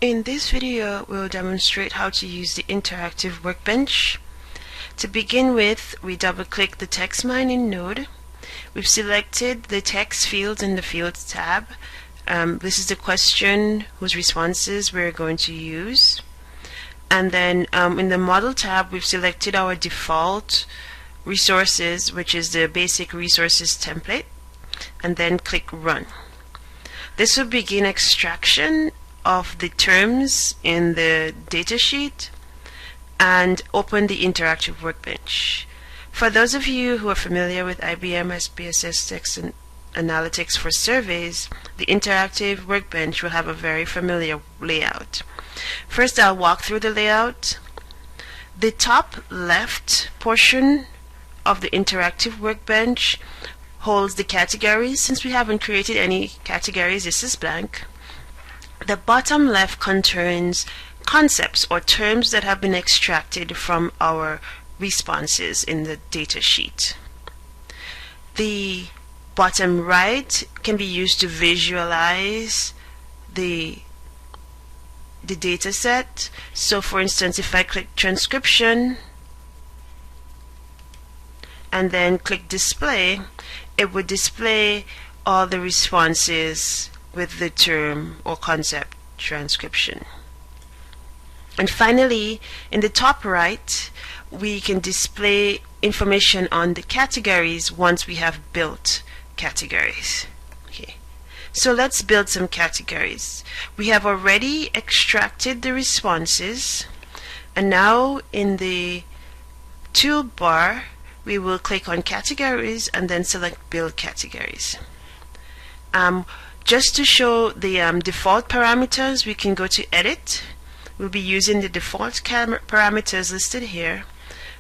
In this video, we'll demonstrate how to use the interactive workbench. To begin with, we double-click the text mining node. We've selected the text fields in the Fields tab. This is the question whose responses we're going to use. And then in the Model tab, we've selected our default resources, which is the basic resources template, and then click Run. This will begin extraction of the terms in the datasheet and open the interactive workbench. For those of you who are familiar with IBM SPSS text and analytics for surveys, the interactive workbench will have a very familiar layout. First, I'll walk through the layout. The top left portion of the interactive workbench holds the categories. Since we haven't created any categories, this is blank. The bottom left contains concepts or terms that have been extracted from our responses in the data sheet. The bottom right can be used to visualize the data set. So for instance, if I click transcription and then click display, it would display all the responses with the term or concept transcription. And finally, in the top right, we can display information on the categories once we have built categories. Okay, so let's build some categories. We have already extracted the responses, and now in the toolbar we will click on categories and then select build categories. Just to show the default parameters, we can go to edit. We'll be using the default parameters listed here,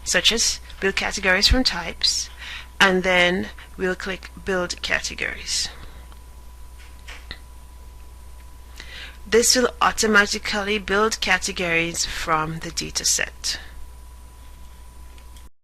such as build categories from types, and then we'll click build categories. This will automatically build categories from the data set.